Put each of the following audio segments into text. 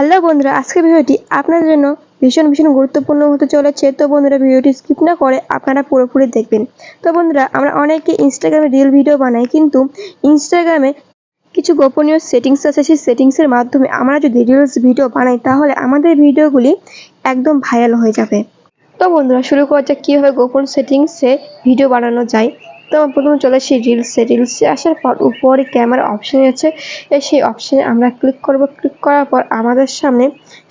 Hello বন্ধুরা, আজকের ভিডিওটি আপনাদের জন্য ভীষণ গুরুত্বপূর্ণ হতে চলেছে। তো বন্ধুরা, ভিডিওটি স্কিপ না করে আপনারা পুরোপুরি দেখবেন। তো বন্ধুরা, আমরা অনেকে ইনস্টাগ্রামে রিল ভিডিও বানাই, কিন্তু ইনস্টাগ্রামে কিছু গোপনীয় সেটিংস আছে। সেই সেটিংসের মাধ্যমে আমরা যদি রিলস ভিডিও বানাই, তাহলে আমাদের ভিডিওগুলি একদম ভাইরাল হয়ে যাবে। তো বন্ধুরা, শুরু করা যাক কীভাবে গোপন সেটিংসে ভিডিও বানানো যায়। তো প্রথমে চলে আসি রিলসে আসার পর উপরে ক্যামেরা অপশান আছে, সেই অপশানে আমরা ক্লিক করব। ক্লিক করার পর আমাদের সামনে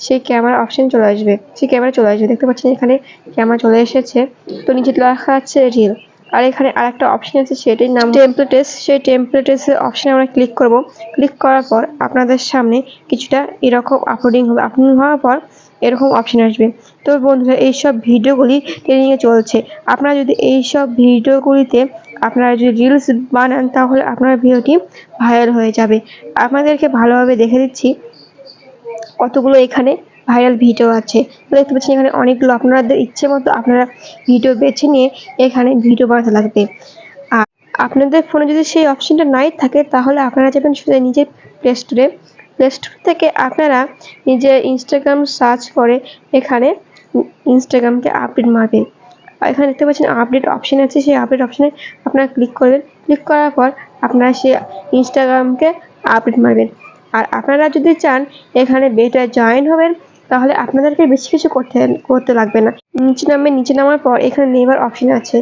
সেই ক্যামেরা অপশান চলে আসবে। সেই ক্যামেরা চলে আসবে, দেখতে পাচ্ছেন এখানে ক্যামেরা চলে এসেছে। তো নিচে লেখা আছে রিল, আর এখানে আরেকটা অপশান আছে, সেটির নাম টেমপ্লেটেস। সেই টেমপ্লেটেসের অপশানে আমরা ক্লিক করব। ক্লিক করার পর আপনাদের সামনে কিছুটা এরকম আপলোডিং হবে। আপলোডিং হওয়ার পর এরকম অপশান আসবে। তো বন্ধুরা, এইসব ভিডিওগুলি ট্রেন্ডিংয়ে চলছে। আপনারা যদি এইসব ভিডিওগুলিতে আপনারা যদি রিলস বানান, তাহলে আপনার ভিডিওটি ভাইরাল হয়ে যাবে। আপনাদেরকে ভালোভাবে দেখে দিচ্ছি কতগুলো এখানে ভাইরাল ভিডিও আছে। তো দেখতে পাচ্ছেন এখানে অনেকগুলো। আপনাদের ইচ্ছে মতো আপনারা ভিডিও বেছে নিয়ে এখানে ভিডিও বানাতে লাগবে। আর আপনাদের ফোনে যদি সেই অপশানটা নাই থাকে, তাহলে আপনারা যাবেন সোজা নিজের প্লে স্টোর থেকে আপনারা নিজের ইনস্টাগ্রাম সার্চ করে এখানে ইনস্টাগ্রামকে আপডেট মারবেন। আর এখানে দেখতে পাচ্ছেন আপডেট অপশান আছে, সেই আপডেট অপশানে আপনারা ক্লিক করবেন। ক্লিক করার পর আপনারা সেই ইনস্টাগ্রামকে আপডেট মারবেন। আর আপনারা যদি চান এখানে বেটা জয়েন হবেন, তাহলে আপনাদেরকে বেশি কিছু করতে লাগবে না। নিচে নামার পর এখানে নেবার অপশান আছে,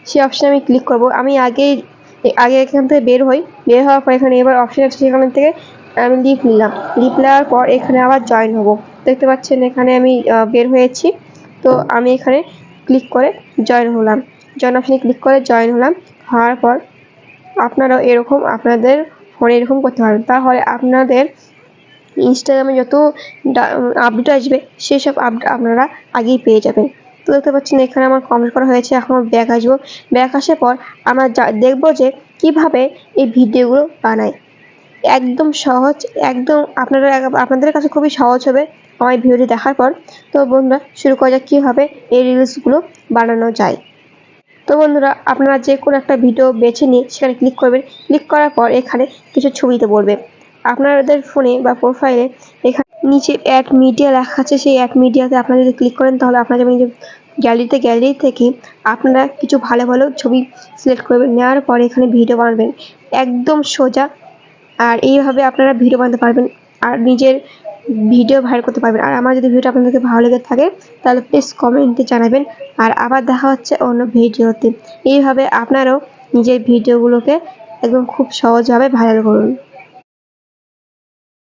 সেই অপশানে আমি ক্লিক করব। আমি আগে এখান থেকে বের হওয়ার পর এখানে এবার অপশান আছে, সেখান থেকে আমি লিভ নিলাম। লিভ নেওয়ার পর এখানে আবার জয়েন হব। দেখতে পাচ্ছেন এখানে আমি বের হয়েছি। তো আমি এখানে ক্লিক করে জয়েন হলাম। জয়েন অপশানে ক্লিক করে জয়েন হলাম। হওয়ার পর আপনারাও এরকম আপনাদের ফোনে এরকম করতে পারবেন। তাহলে আপনাদের ইনস্টাগ্রামে যত আপডেট আসবে, সেসব আপডেট আপনারা আগেই পেয়ে যাবেন। তো দেখতে পাচ্ছেন এখানে আমার কমপ্লিট করা হয়েছে। এখন ব্যাক আসবো। ব্যাক আসার পর আমরা দেখবো যে কিভাবে এই ভিডিওগুলো বানায়। একদম সহজ, একদম আপনাদের কাছে খুবই সহজ হবে আমার ভিডিওটি দেখার পর। তো বন্ধুরা, শুরু করা যাক কীভাবে এই রিলসগুলো বানানো যায়। তো বন্ধুরা, আপনারা যে কোনো একটা ভিডিও বেছে নিয়ে সেখানে ক্লিক করবেন। ক্লিক করার পর এখানে কিছু ছবিতে বলবে। আপনাদের ফোনে বা প্রোফাইলে এখানে নিচে অ্যাড মিডিয়া লেখা আছে, সেই অ্যাড মিডিয়াতে আপনারা যদি ক্লিক করেন, তাহলে আপনারা যাবেন যে গ্যালারি থেকে আপনারা কিছু ভালো ছবি সিলেক্ট করবেন। নেওয়ার পরে এখানে ভিডিও বানাবেন, একদম সোজা। আর এইভাবে আপনারা ভিডিও বানাতে পারবেন আর নিজের ভিডিও ভাইরাল করতে পারবেন। আর আমার যদি ভিডিওটা আপনাদেরকে ভালো লেগে থাকে, তাহলে প্লিজ কমেন্টে জানাবেন। আর আবার দেখা হচ্ছে অন্য ভিডিওতে। এইভাবে আপনারাও নিজের ভিডিওগুলোকে একদম খুব সহজভাবে ভাইরাল করুন।